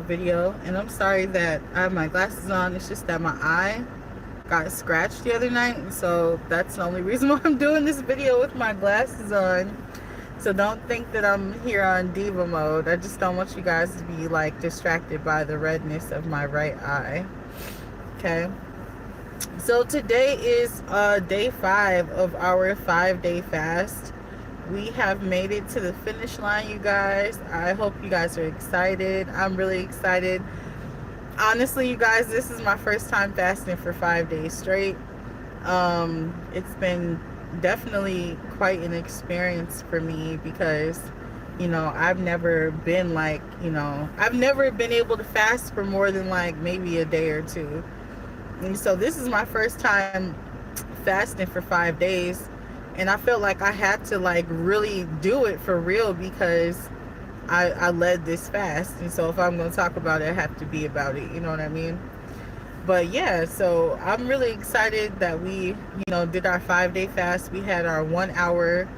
video, and I'm sorry that I have my glasses on. It's just that my eye got scratched the other night, and so that's the only reason why I'm doing this video with my glasses on. So don't think that I'm here on diva mode. I just don't want you guys to be like distracted by the redness of my right eye. Okay. So today is day 5 of our 5-day fast. We have made it to the finish line, you guys. I hope you guys are excited. I'm really excited. Honestly, you guys, this is my first time fasting for 5 days straight. It's been definitely quite an experience for me because, I've never been I've never been able to fast for more than like maybe a day or two. And so this is my first time fasting for 5 days. And I felt like I had to like really do it for real because I led this fast. And so if I'm going to talk about it, I have to be about it. You know what I mean? But yeah, so I'm really excited that we, did our 5-day fast. We had our 1 hour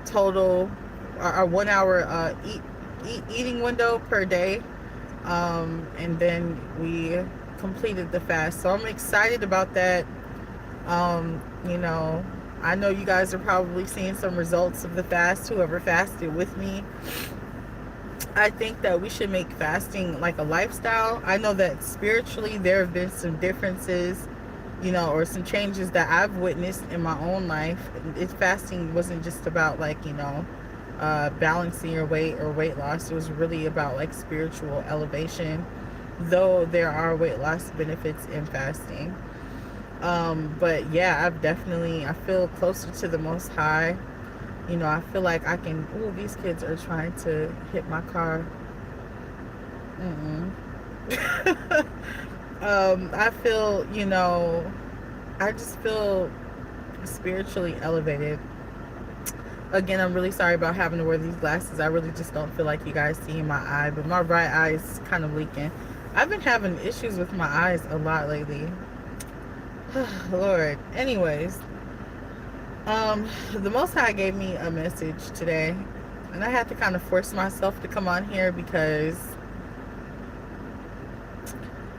total, our 1 hour eating window per day. And then we completed the fast. So I'm excited about that. Um, you know, I know you guys are probably seeing some results of the fast, whoever fasted with me. I think that we should make fasting like a lifestyle. I know that spiritually there have been some differences, or some changes that I've witnessed in my own life. Fasting wasn't just about like, balancing your weight or weight loss. It was really about like spiritual elevation, though there are weight loss benefits in fasting. But yeah, I feel closer to the Most High. I feel like I can. Ooh, these kids are trying to hit my car. Mm-mm. I feel, I just feel spiritually elevated. Again, I'm really sorry about having to wear these glasses. I really just don't feel like you guys see my eye, but my right eye is kind of leaking. I've been having issues with my eyes a lot lately. Lord. Anyways, the Most High gave me a message today, and I had to kind of force myself to come on here because,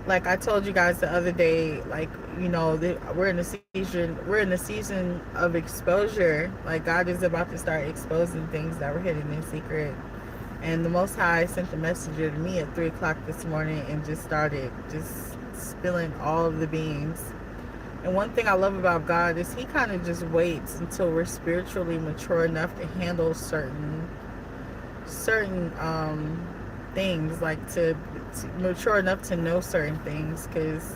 like I told you guys the other day, like we're in the season of exposure. Like God is about to start exposing things that were hidden in secret, and the Most High sent the messenger to me at 3 o'clock this morning and just started just spilling all of the beans. And one thing I love about God is He kind of just waits until we're spiritually mature enough to handle certain things, like to mature enough to know certain things. Because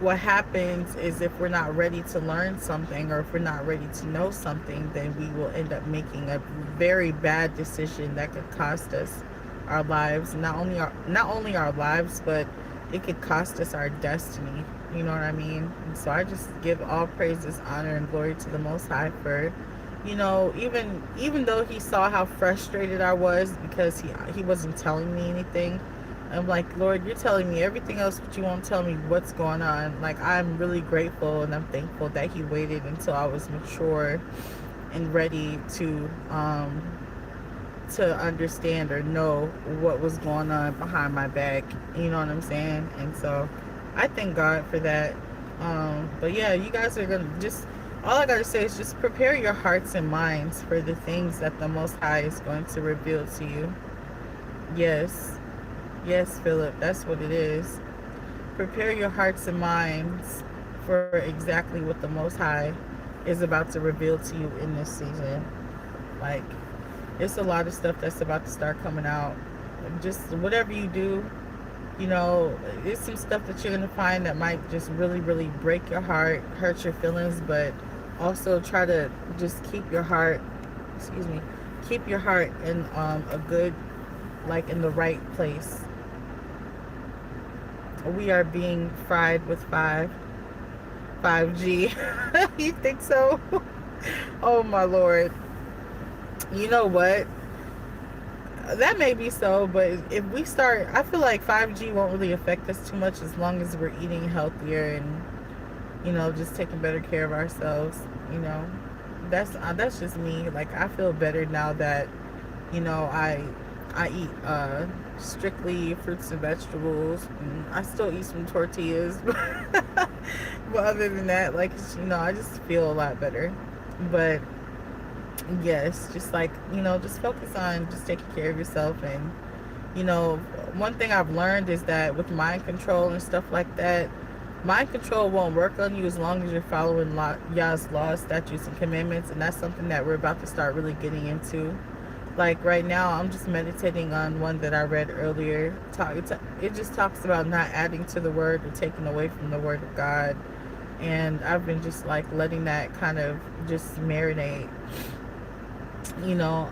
what happens is if we're not ready to learn something, or if we're not ready to know something, then we will end up making a very bad decision that could cost us our lives. Not only our lives, but it could cost us our destiny. You know what I mean? And so I just give all praises, honor, and glory to the Most High for, even though He saw how frustrated I was because he wasn't telling me anything. I'm like, Lord, you're telling me everything else, but you won't tell me what's going on. Like, I'm really grateful and I'm thankful that He waited until I was mature and ready to understand or know what was going on behind my back. You know what I'm saying? And so I thank God for that. But yeah, you guys are gonna just, all I gotta say is just prepare your hearts and minds for the things that the Most High is going to reveal to you. Yes, Philip, that's what it is. Prepare your hearts and minds for exactly what the Most High is about to reveal to you in this season. Like, it's a lot of stuff that's about to start coming out. Just whatever you do, it's some stuff that you're going to find that might just really, really break your heart, hurt your feelings, but also try to just keep your heart, keep your heart in a good, like in the right place. We are being fried with 5G. You think so? Oh my Lord. You know what? That may be so, but if we start, I feel like 5G won't really affect us too much as long as we're eating healthier and, just taking better care of ourselves. That's just me. Like, I feel better now that, I I eat strictly fruits and vegetables, and I still eat some tortillas. But other than that, like, I just feel a lot better. But yes, just like, just focus on just taking care of yourself. And one thing I've learned is that with mind control and stuff like that, mind control won't work on you as long as you're following Yah's laws, statutes, and commandments. And that's something that we're about to start really getting into. Like right now, I'm just meditating on one that I read earlier. It just talks about not adding to the word or taking away from the word of God. And I've been just like letting that kind of just marinate.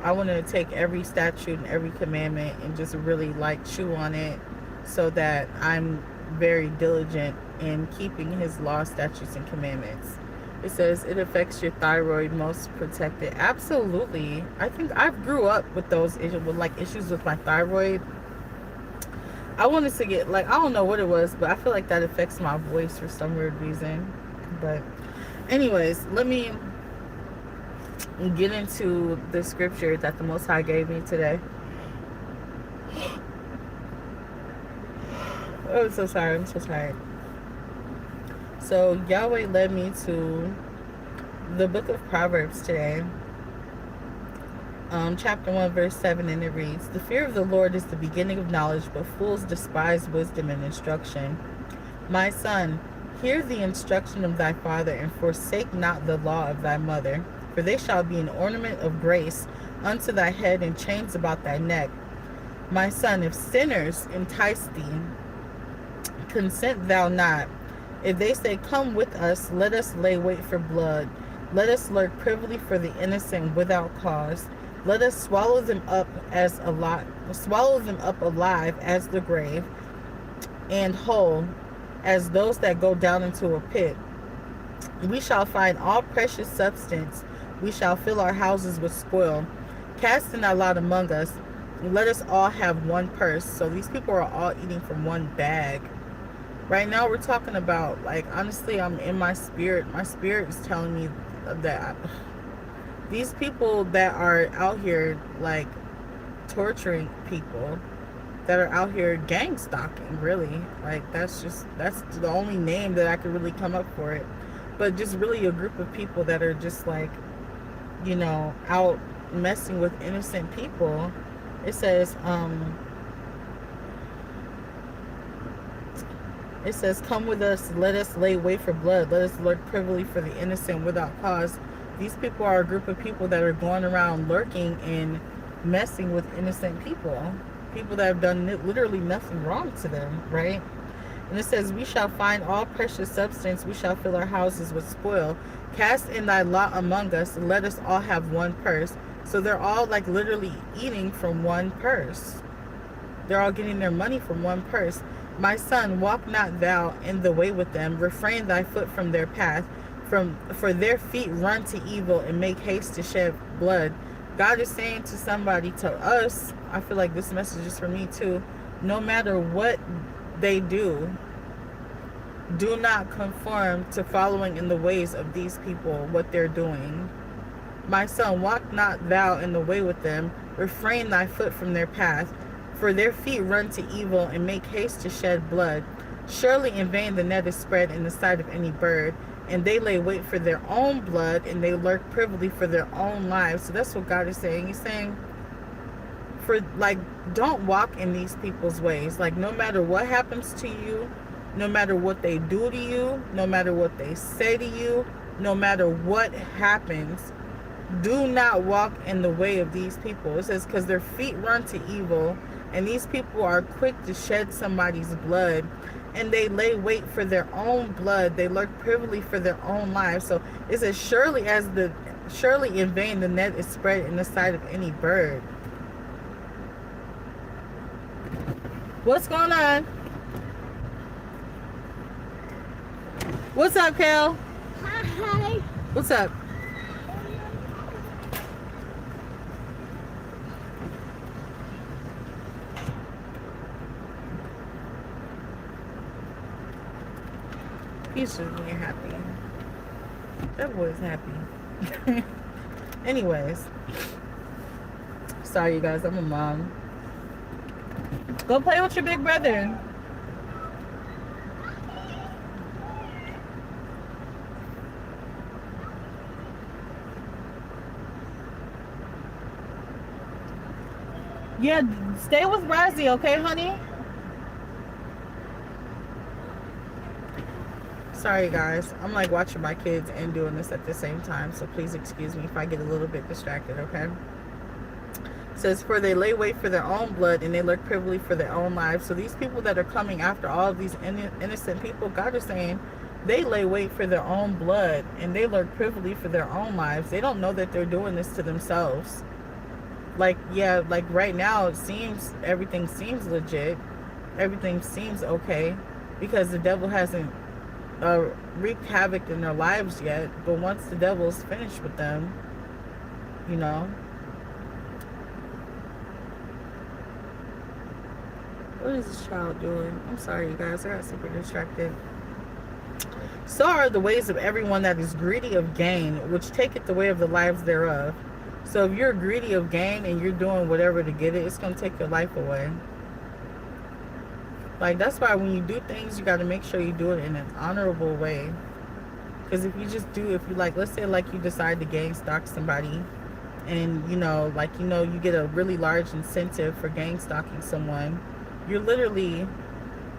I want to take every statute and every commandment and just really like chew on it, so that I'm very diligent in keeping his law, statutes, and commandments. It says it affects your thyroid, most protected. Absolutely. I think I grew up with those issues with my thyroid. I wanted to get, like, I don't know what it was, but I feel like that affects my voice for some weird reason. But anyways, let me get into the scripture that the Most High gave me today. Oh, I'm so sorry. I'm so tired. So Yahweh led me to the book of Proverbs today, chapter 1, verse 7, and it reads, "The fear of the Lord is the beginning of knowledge, but fools despise wisdom and instruction. My son, hear the instruction of thy father, and forsake not the law of thy mother, for they shall be an ornament of grace unto thy head, and chains about thy neck. My son, if sinners entice thee, consent thou not. If they say, Come with us, let us lay wait for blood. Let us lurk privily for the innocent without cause. Let us swallow them up alive as the grave, and whole as those that go down into a pit. We shall find all precious substance. We shall fill our houses with spoil. Cast in thy lot among us. Let us all have one purse." So these people are all eating from one bag. Right now we're talking about, like, honestly, I'm in my spirit. My spirit is telling me that these people that are out here, like, torturing people, that are out here gang stalking, really. Like, that's the only name that I could really come up for it. But just really a group of people that are just, like, out messing with innocent people. It says, "Come with us, let us lay wait for blood. Let us lurk privily for the innocent without cause." These people are a group of people that are going around lurking and messing with innocent people. People that have done literally nothing wrong to them, right? And it says, "We shall find all precious substance. We shall fill our houses with spoil. Cast in thy lot among us. Let us all have one purse." So they're all, like, literally eating from one purse. They're all getting their money from one purse. "My son, walk not thou in the way with them. Refrain thy foot from their path. For their feet run to evil and make haste to shed blood." God is saying to somebody, to us, I feel like this message is for me too. No matter what they do not conform to following in the ways of these people, what they're doing. "My son, walk not thou in the way with them. Refrain thy foot from their path. For their feet run to evil and make haste to shed blood. Surely in vain the net is spread in the sight of any bird, and they lay wait for their own blood, and they lurk privily for their own lives." So that's what God is saying. He's saying, don't walk in these people's ways. Like, no matter what happens to you, no matter what they do to you, no matter what they say to you, no matter what happens, do not walk in the way of these people. It says, because their feet run to evil, and these people are quick to shed somebody's blood, and they lay wait for their own blood. They lurk privily for their own lives. So it says, surely in vain the net is spread in the sight of any bird. What's going on? What's up, Kel? Hi. What's up? He's just being happy. That boy's happy. Anyways. Sorry, you guys. I'm a mom. Go play with your big brother. Yeah, stay with Razzie, okay, honey? Sorry, guys. I'm like watching my kids and doing this at the same time, so please excuse me if I get a little bit distracted, okay? It says, for they lay wait for their own blood and they lurk privily for their own lives. So these people that are coming after all of these innocent people, God is saying they lay wait for their own blood and they lurk privily for their own lives. They don't know that they're doing this to themselves. Like, yeah, like right now it seems, everything seems legit. Everything seems okay because the devil hasn't wreaked havoc in their lives yet. But once the devil's finished with them, you know. What is this child doing? I'm sorry, you guys. I got super distracted. So are the ways of everyone that is greedy of gain, which taketh the way of the lives thereof. So if you're greedy of gain and you're doing whatever to get it, it's going to take your life away. Like, that's why when you do things, you got to make sure you do it in an honorable way. Because if you just do, if you like, let's say like you decide to gang stalk somebody and, you know, like, you know, you get a really large incentive for gang stalking someone. You're literally,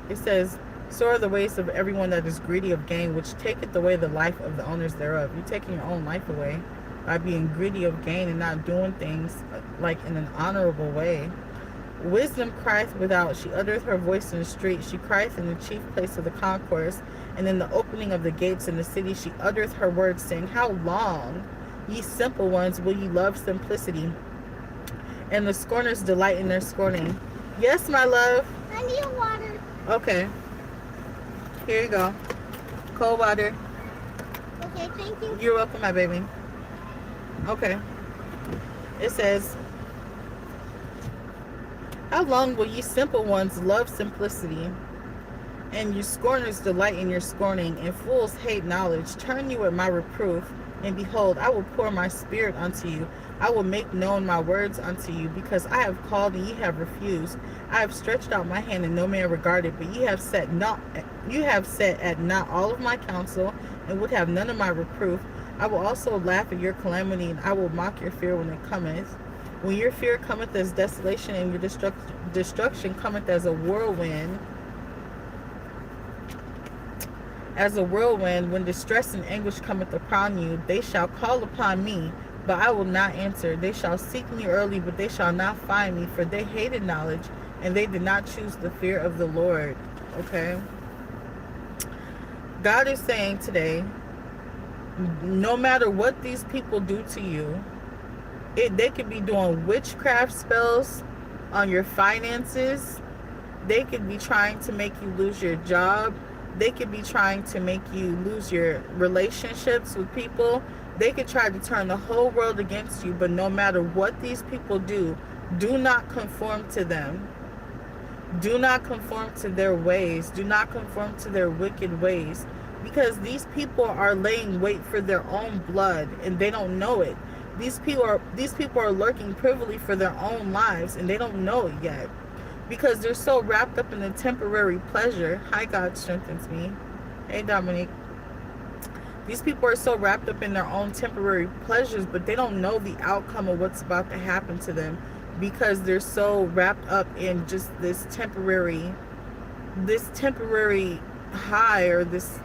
it says, so are the ways of everyone that is greedy of gain, which taketh away the life of the owners thereof. You're taking your own life away by being greedy of gain and not doing things like in an honorable way. Wisdom crieth without, she uttereth her voice in the street, she crieth in the chief place of the concourse, and in the opening of the gates in the city she uttereth her words, saying, how long, ye simple ones, will ye love simplicity? And the scorners delight in their scorning. Yes, my love. I need water. Okay. Here you go. Cold water. Okay, thank you. You're welcome, my baby. Okay. It says, how long will ye simple ones love simplicity? And you scorners delight in your scorning, and fools hate knowledge. Turn you at my reproof, and behold, I will pour my spirit unto you. I will make known my words unto you, because I have called and ye have refused. I have stretched out my hand and no man regarded, but you have set at not all of my counsel, and would have none of my reproof. I will also laugh at your calamity, and I will mock your fear when it cometh. When your fear cometh as desolation, and your destruction cometh as a whirlwind, when distress and anguish cometh upon you, they shall call upon me, but I will not answer. They shall seek me early, but they shall not find me, for they hated knowledge, and they did not choose the fear of the Lord. Okay? God is saying today, no matter what these people do to you, they could be doing witchcraft spells on your finances. They could be trying to make you lose your job. They could be trying to make you lose your relationships with people. They could try to turn the whole world against you, but no matter what these people do, do not conform to them. Do not conform to their ways. Do not conform to their wicked ways, because these people are laying wait for their own blood and they don't know it. These people are lurking privily for their own lives and they don't know it yet, because they're so wrapped up in the temporary pleasure. Hi, God strengthens me. Hey, Dominique. These people are so wrapped up in their own temporary pleasures, but they don't know the outcome of what's about to happen to them, because they're so wrapped up in just this temporary high, or this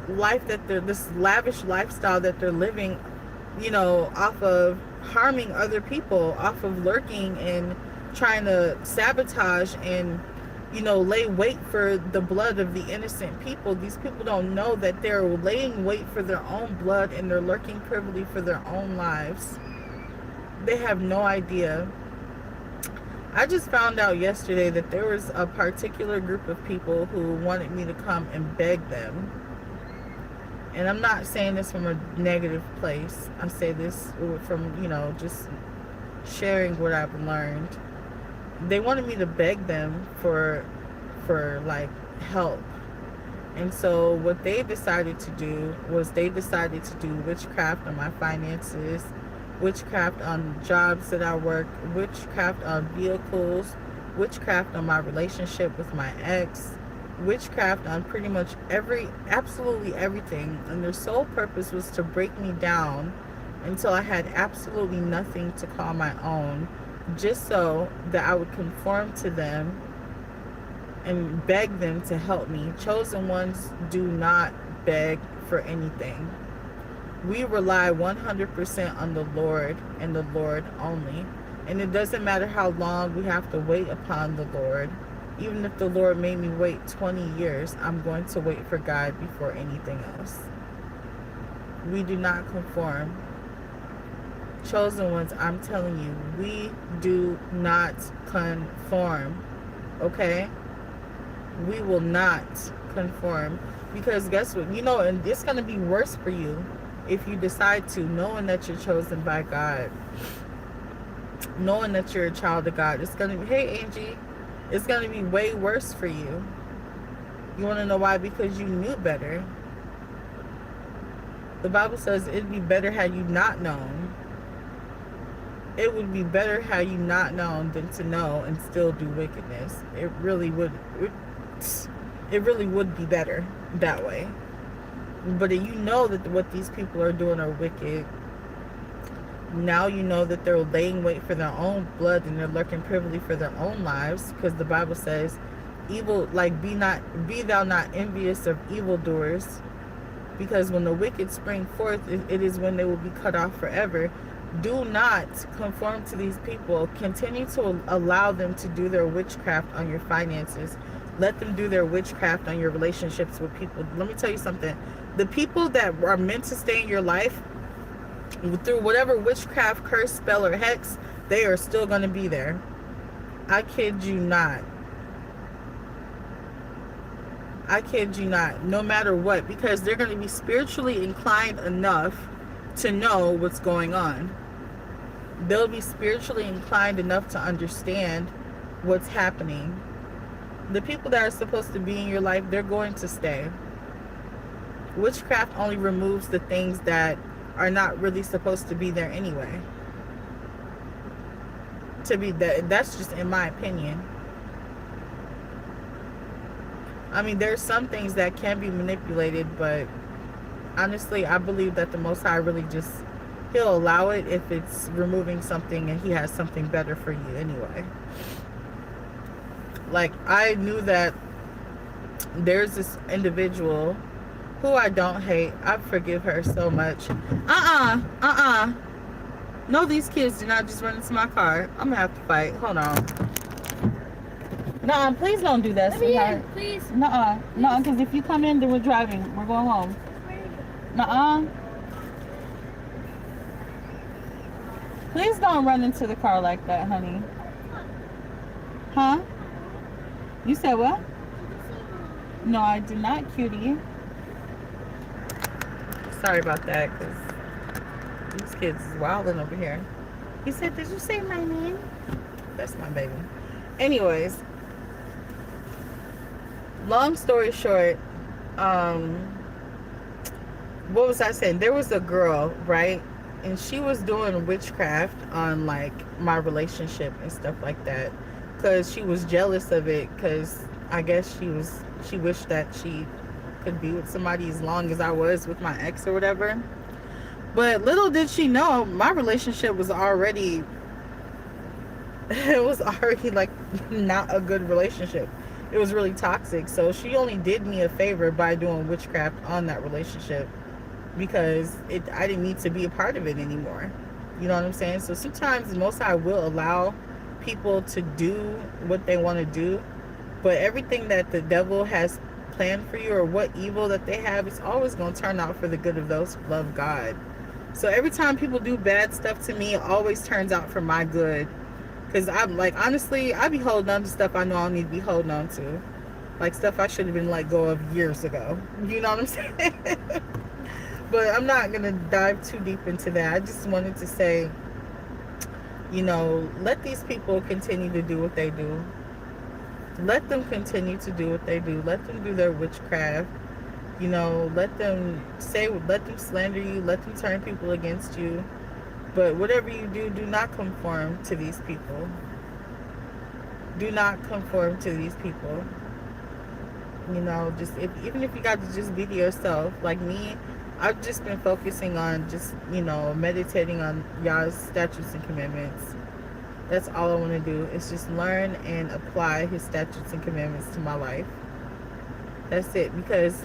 life that this lavish lifestyle that they're living, off of harming other people, off of lurking and trying to sabotage and lay wait for the blood of the innocent people. These people don't know that they're laying wait for their own blood, and they're lurking privily for their own lives. They have no idea. I just found out yesterday that there was a particular group of people who wanted me to come and beg them. And I'm not saying this from a negative place. I say this from, just sharing what I've learned. They wanted me to beg them for like help. And so what they decided to do was they decided to do witchcraft on my finances. witchcraft on jobs that I work, witchcraft on vehicles, witchcraft on my relationship with my ex, witchcraft on pretty much absolutely everything. And their sole purpose was to break me down until I had absolutely nothing to call my own, just so that I would conform to them and beg them to help me. Chosen ones do not beg for anything. We rely 100% on the Lord and the Lord only. And it doesn't matter how long we have to wait upon the Lord. Even if the Lord made me wait 20 years, I'm going to wait for God before anything else. We do not conform. Chosen ones, I'm telling you, we do not conform. Okay? We will not conform. Because guess what? You know, and it's going to be worse for you if you decide to, knowing that you're chosen by God, knowing that you're a child of God. It's going to be, hey Angie, it's going to be way worse for you. You want to know why? Because you knew better. The Bible says it'd be better had you not known. It would be better had you not known than to know and still do wickedness. It really would. It really would be better that way. But you know that what these people are doing are wicked. Now you know that they're laying wait for their own blood and they're lurking privily for their own lives, because the Bible says, "Evil, like be thou not envious of evildoers, because when the wicked spring forth, it is when they will be cut off forever." Do not conform to these people. Continue to allow them to do their witchcraft on your finances. Let them do their witchcraft on your relationships with people. Let me tell you something. The people that are meant to stay in your life, through whatever witchcraft, curse, spell, or hex, they are still going to be there. I kid you not. I kid you not. No matter what. Because they're going to be spiritually inclined enough to know what's going on. They'll be spiritually inclined enough to understand what's happening. The people that are supposed to be in your life, they're going to stay. Witchcraft only removes the things that are not really supposed to be there anyway. That's just in my opinion. I mean, there's some things that can be manipulated, but honestly, I believe that the Most High really just, He'll allow it if it's removing something and He has something better for you anyway. Like, I knew that there's this individual who I don't hate. I forgive her so much. No, these kids did not just run into my car. I'm gonna have to fight. Hold on. Nuh-uh, please don't do that, sweetheart. Please. Nuh-uh, because if you come in, then we're driving. We're going home. Nuh-uh. Please don't run into the car like that, honey. Huh? You said what? No, I do not, cutie. Sorry about that, because these kids is wilding over here. He said, did you say my name? That's my baby. Anyways, long story short, what was I saying? There was a girl, right? And she was doing witchcraft on, like, my relationship and stuff like that. Because she was jealous of it, because I guess she wished that she could be with somebody as long as I was with my ex or whatever. But little did she know, my relationship was already, it was already like not a good relationship. It was really toxic. So she only did me a favor by doing witchcraft on that relationship, because I didn't need to be a part of it anymore. You know what I'm saying? So sometimes the Most High will allow people to do what they want to do, but everything that the devil has planned for you, or what evil that they have, it's always going to turn out for the good of those who love God. So every time people do bad stuff to me, it always turns out for my good. Because I'm like, honestly, I be holding on to stuff I know I don't need to be holding on to. Like stuff I should have been let go of years ago. You know what I'm saying? But I'm not going to dive too deep into that. I just wanted to say, you know, let these people continue to do what they do. Let them continue to do what they do. Let them do their witchcraft. You know, let them slander you. Let them turn people against you. But whatever you do, do not conform to these people. Do not conform to these people. You know, just even if you got to just be to yourself. Like me, I've just been focusing on just, you know, meditating on y'all's statutes and commandments. That's all I want to do is just learn and apply his statutes and commandments to my life. That's it. Because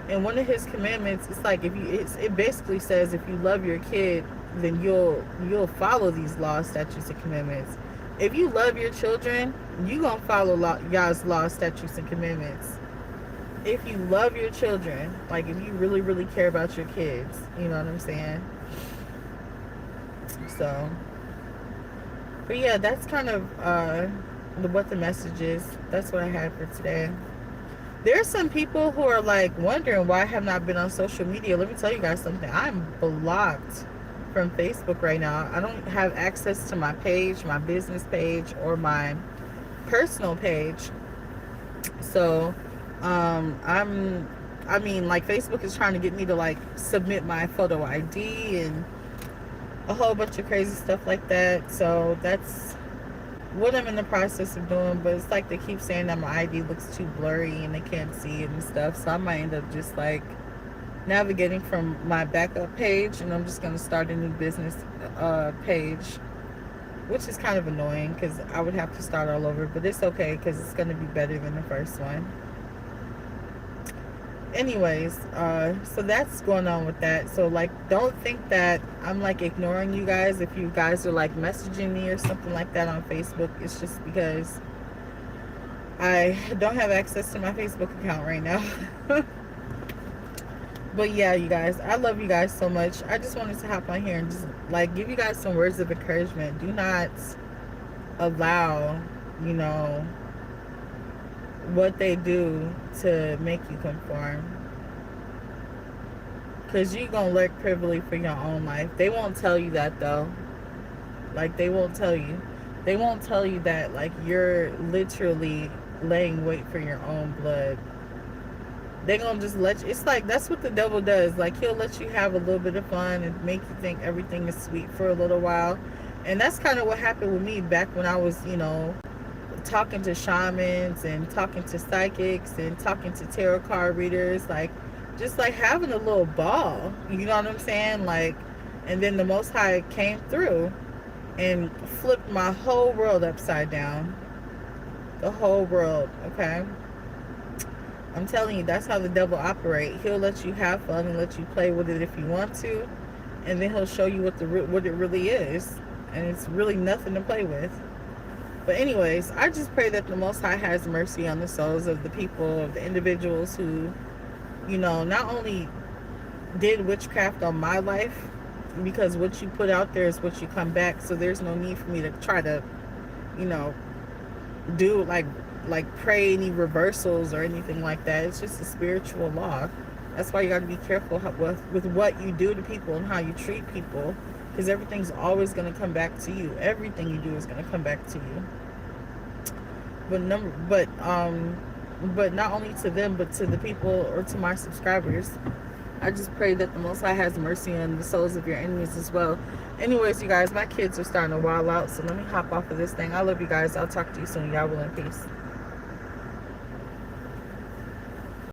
in one of his commandments, it's like if you, it basically says if you love your kid, then you'll follow these laws, statutes, and commandments. If you love your children, you gonna follow y'all's laws, statutes, and commandments. If you love your children, like if you really, really care about your kids, you know what I'm saying? So, but yeah, that's kind of what the message is. That's what I had for today. There's some people who are like wondering why I have not been on social media. Let me tell you guys something. I'm blocked from Facebook right now. I don't have access to my page, my business page, or my personal page. So I mean, like, Facebook is trying to get me to like submit my photo ID and a whole bunch of crazy stuff like that. So that's what I'm in the process of doing. But it's like they keep saying that my ID looks too blurry and they can't see it and stuff. So I might end up just like navigating from my backup page, and I'm just going to start a new business page, which is kind of annoying because I would have to start all over. But it's okay because it's going to be better than the first one. Anyways, so that's going on with that. So like, don't think that I'm like ignoring you guys if you guys are like messaging me or something like that on Facebook. It's just because I don't have access to my Facebook account right now. But yeah, you guys, I love you guys so much. I just wanted to hop on here and just like give you guys some words of encouragement. Do not allow, you know, what they do to make you conform, because you're gonna lurk privily for your own life. They won't tell you that though. Like, they won't tell you that like you're literally laying wait for your own blood. They're gonna just let you, it's like that's what the devil does. Like, he'll let you have a little bit of fun and make you think everything is sweet for a little while. And that's kind of what happened with me back when I was, you know, talking to shamans and talking to psychics and talking to tarot card readers, like just like having a little ball, you know what I'm saying? Like, and then the Most High came through and flipped my whole world upside down. The whole world, okay? I'm telling you, that's how the devil operates. He'll let you have fun and let you play with it if you want to, and then he'll show you what it really is, and it's really nothing to play with. But anyways, I just pray that the Most High has mercy on the souls of the people, of the individuals who, you know, not only did witchcraft on my life, because what you put out there is what you come back. So there's no need for me to try to, you know, do like pray any reversals or anything like that. It's just a spiritual law. That's why you got to be careful with what you do to people and how you treat people, because everything's always going to come back to you. Everything you do is going to come back to you. But not only to them, but to the people or to my subscribers. I just pray that the Most High has mercy on the souls of your enemies as well. Anyways, you guys, my kids are starting to wild out, so let me hop off of this thing. I love you guys. I'll talk to you soon. Y'all will in peace.